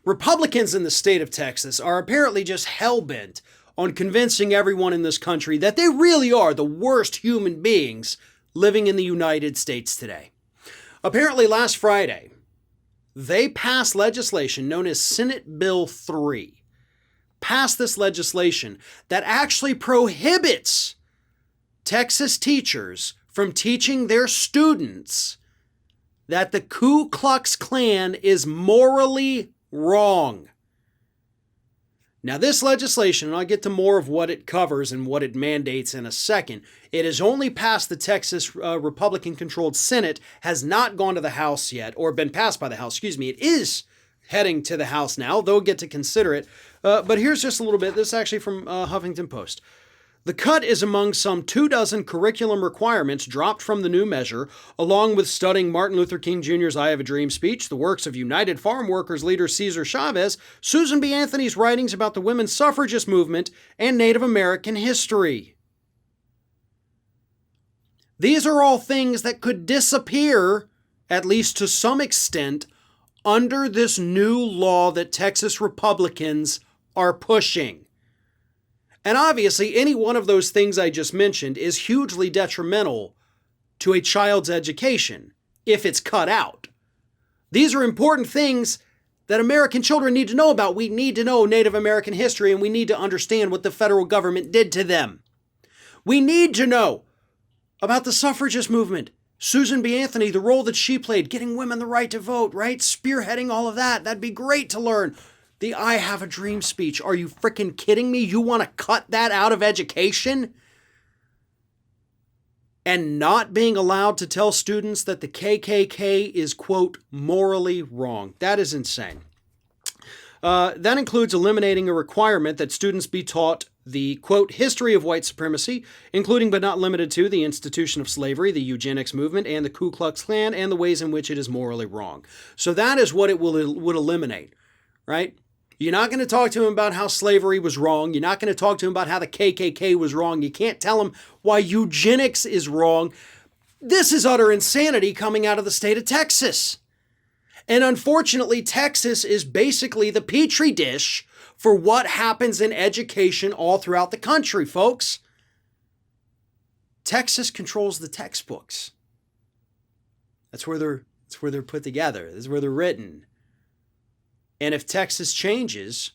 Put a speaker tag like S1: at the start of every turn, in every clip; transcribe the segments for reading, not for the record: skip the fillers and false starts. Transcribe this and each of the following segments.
S1: Republicans in the state of Texas are apparently just hell-bent on convincing everyone in this country that they really are the worst human beings living in the United States today. Apparently last Friday, they passed legislation known as Senate Bill 3. Passed this legislation that actually prohibits Texas teachers from teaching their students that the Ku Klux Klan is morally wrong. Now, this legislation, and I'll get to more of what it covers and what it mandates in a second, it has only passed the Texas Republican-controlled Senate, has not gone to the House yet, or been passed by the House, excuse me. It is heading to the House now. They'll get to consider it. But here's just a little bit. This is actually from Huffington Post. The cut is among some 24 curriculum requirements dropped from the new measure, along with studying Martin Luther King Jr.'s I Have a Dream speech, the works of United Farm Workers leader Cesar Chavez, Susan B. Anthony's writings about the women's suffragist movement, and Native American history. These are all things that could disappear, at least to some extent, under this new law that Texas Republicans are pushing. And obviously, any one of those things I just mentioned is hugely detrimental to a child's education if it's cut out. These are important things that American children need to know about. We need to know Native American history, and we need to understand what the federal government did to them. We need to know about the suffragist movement, Susan B. Anthony, the role that she played, getting women the right to vote, right? Spearheading all of that. That'd be great to learn. The I Have a Dream speech. Are you freaking kidding me? You want to cut that out of education? And not being allowed to tell students that the KKK is, quote, morally wrong. That is insane. That includes eliminating a requirement that students be taught the, quote, history of white supremacy, including but not limited to the institution of slavery, the eugenics movement, and the Ku Klux Klan, and the ways in which it is morally would that is what it would eliminate, right? You're not going to talk to him about how slavery was wrong. You're not going to talk to him about how the KKK was wrong. You can't tell him why eugenics is wrong. This is utter insanity coming out of the state of Texas. And unfortunately, Texas is basically the petri dish for what happens in education all throughout the country, folks. Texas controls the textbooks. That's where they're put together. That's where they're written. And if Texas changes,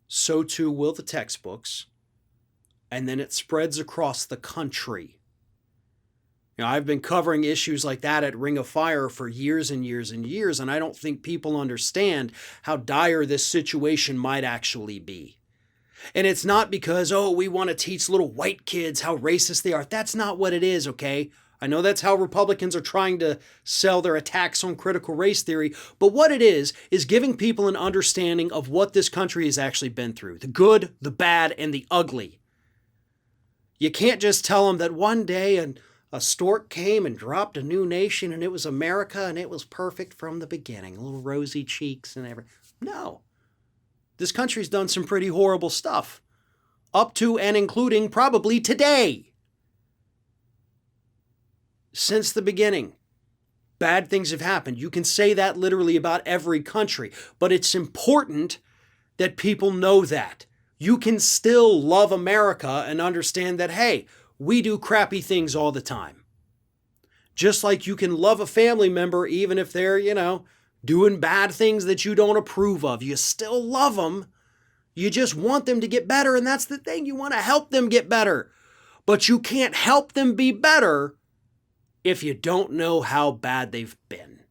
S1: so too will the textbooks. And then it spreads across the country. You know, I've been covering issues like that at Ring of Fire for years and years and years, and I don't think people understand how dire this situation might actually be. And it's not because, we want to teach little white kids how racist they are. That's not what it is, okay? I know that's how Republicans are trying to sell their attacks on critical race theory, but what it is giving people an understanding of what this country has actually been through, the good, the bad, and the ugly. You can't just tell them that one day a stork came and dropped a new nation and it was America and it was perfect from the beginning, little rosy cheeks and everything. No. This country's done some pretty horrible stuff, up to and including probably today. Since the beginning, bad things have happened. You can say that literally about every country, but it's important that people know that. You can still love America and understand that, hey, we do crappy things all the time. Just like you can love a family member even if they're, doing bad things that you don't approve of. You still love them. You just want them to get better, and that's the thing. You want to help them get better. But you can't help them be better if you don't know how bad they've been.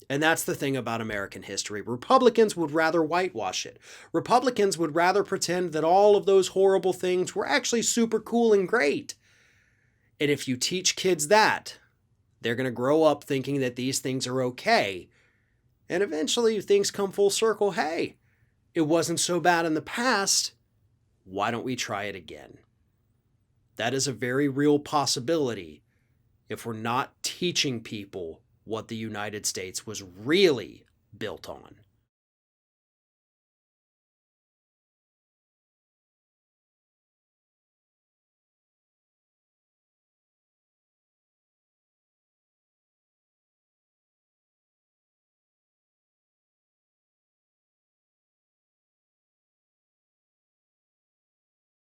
S1: And that's the thing about American history. Republicans would rather whitewash it. Republicans would rather pretend that all of those horrible things were actually super cool and great. And if you teach kids that, they're going to grow up thinking that these things are okay. And eventually things come full circle. Hey, it wasn't so bad in the past. Why don't we try it again? That is a very real possibility if we're not teaching people what the United States was really built on.